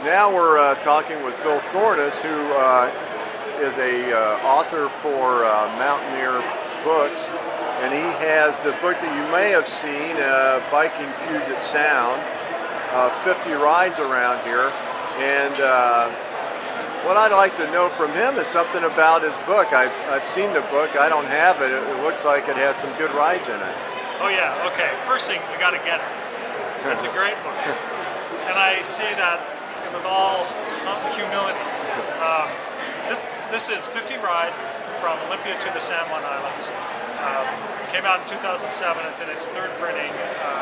Now we're talking with Bill Thorness, who is a author for Mountaineer Books, and he has the book that you may have seen, Biking Puget Sound, 50 rides around here. And what I'd like to know from him is something about his book. I've seen the book. I don't have it. It looks like it has some good rides in it. Oh yeah, okay. First thing, you got to get it. It's a great book. And I say that with all humility. This is 50 rides from Olympia to the San Juan Islands. Came out in 2007. It's in its third printing.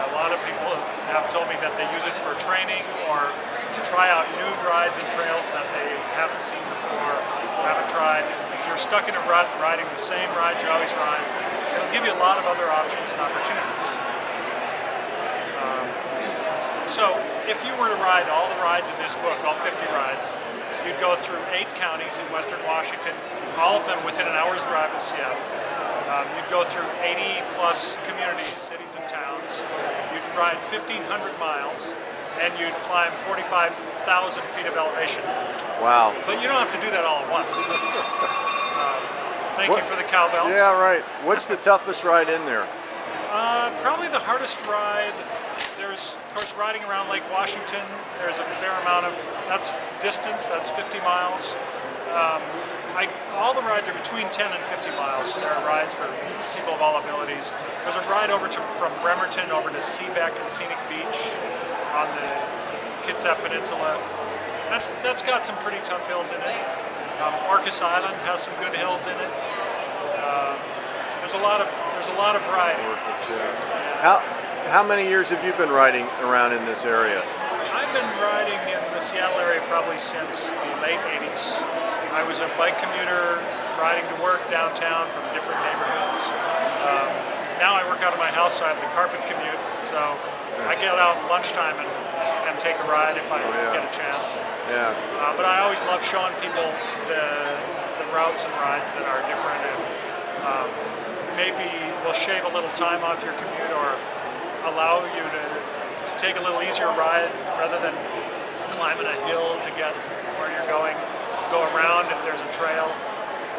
A lot of people have told me that they use it for training or to try out new rides and trails that they haven't seen before, haven't tried. If you're stuck in a rut riding the same rides you always ride, it'll give you a lot of other options and opportunities. So if you were to ride all the rides in this book, all 50 rides, you'd go through 8 counties in western Washington, all of them within an hour's drive of Seattle. You'd go through 80 plus communities, cities and towns. You'd ride 1,500 miles, and you'd climb 45,000 feet of elevation. Wow. But you don't have to do that all at once. Thank you for the cowbell. Yeah, right. What's the toughest ride in there? Probably the hardest ride. There's, of course, riding around Lake Washington. There's a fair amount of, that's distance, that's 50 miles. All the rides are between 10 and 50 miles, so there are rides for people of all abilities. There's a ride from Bremerton over to Seabeck and Scenic Beach on the Kitsap Peninsula. That's got some pretty tough hills in it. Orcas Island has some good hills in it. There's a lot of riding. How many years have you been riding around in this area? I've been riding in the Seattle area probably since the late 80s. I was a bike commuter riding to work downtown from different neighborhoods. Now I work out of my house, so I have the carpet commute. So I get out lunchtime and take a ride if I get a chance. Yeah. But I always love showing people the routes and rides that are different, and maybe they'll shave a little time off your commute or allow you to take a little easier ride rather than climbing a hill to get where you're going. Go around if there's a trail.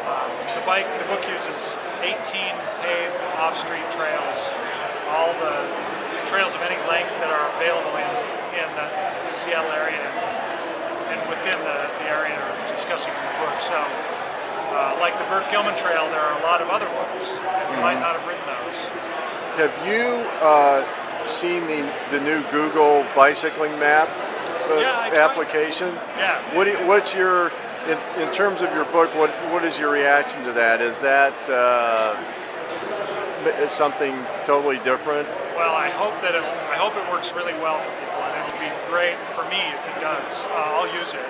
The book uses 18 paved off-street trails, all the trails of any length that are available in the Seattle area and within the area we're discussing in the book. So, like the Burt Gilman Trail, there are a lot of other ones, and you might not have ridden those. Have you seen the new Google bicycling map application? Yeah. What's your in terms of your book? What is your reaction to that? Is that is something totally different? Well, I hope it works really well for people, and it would be great for me if it does. I'll use it.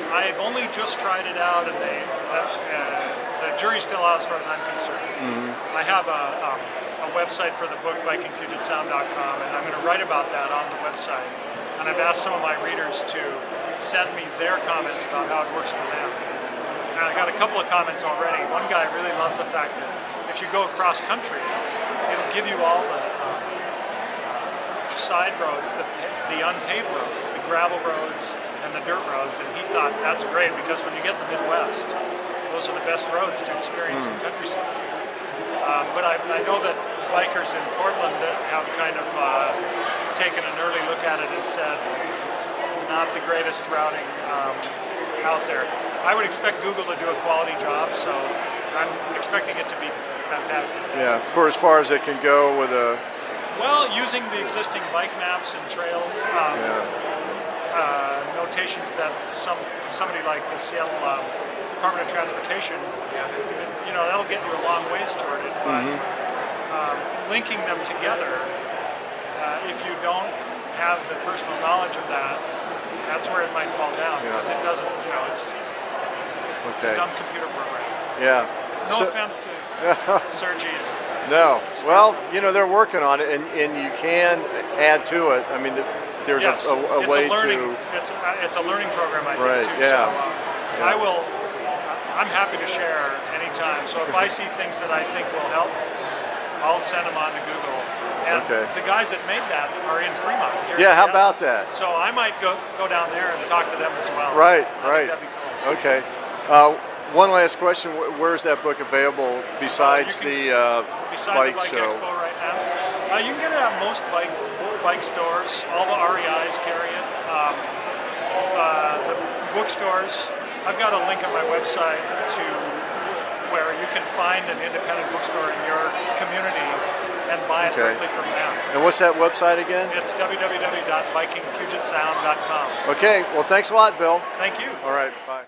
I've only just tried it out, and the jury's still out as far as I'm concerned. I have a website for the book, BikingPugetSound.com, and I'm going to write about that on the website. And I've asked some of my readers to send me their comments about how it works for them. And I got a couple of comments already. One guy really loves the fact that if you go across country, it'll give you all the side roads, the unpaved roads, the gravel roads, and the dirt roads. And he thought that's great because when you get in the Midwest, those are the best roads to experience the countryside. But I know that bikers in Portland have kind of taken an early look at it and said, not the greatest routing out there. I would expect Google to do a quality job, so I'm expecting it to be fantastic. Yeah, for as far as it can go with a... Well, using the existing bike maps and trail notations that somebody like the Seattle Department of Transportation, that'll get you a long ways toward it, but linking them together, if you don't have the personal knowledge of that, that's where it might fall down, because it doesn't, it's a dumb computer program. Yeah. No offense to Sergi. No. Well, they're working on it, and you can add to it. I mean, there's a way to... It's a learning program, I think, too. Yeah. So I'm happy to share anytime. So if I see things that I think will help, I'll send them on to Google. And Okay. the guys that made that are in Fremont. Here Yeah, in how Seattle. about that? So I might go down there and talk to them as well. Right, I think right. that'd be cool. Okay. One last question: where's that book available besides Besides bike the Bike show? Expo right now, you can get it at most bike stores. All the REIs carry it. The bookstores. I've got a link on my website to where you can find an independent bookstore in your community and buy it directly from them. And what's that website again? It's www.bikingpugetsound.com. Okay. Well, thanks a lot, Bill. Thank you. All right. Bye.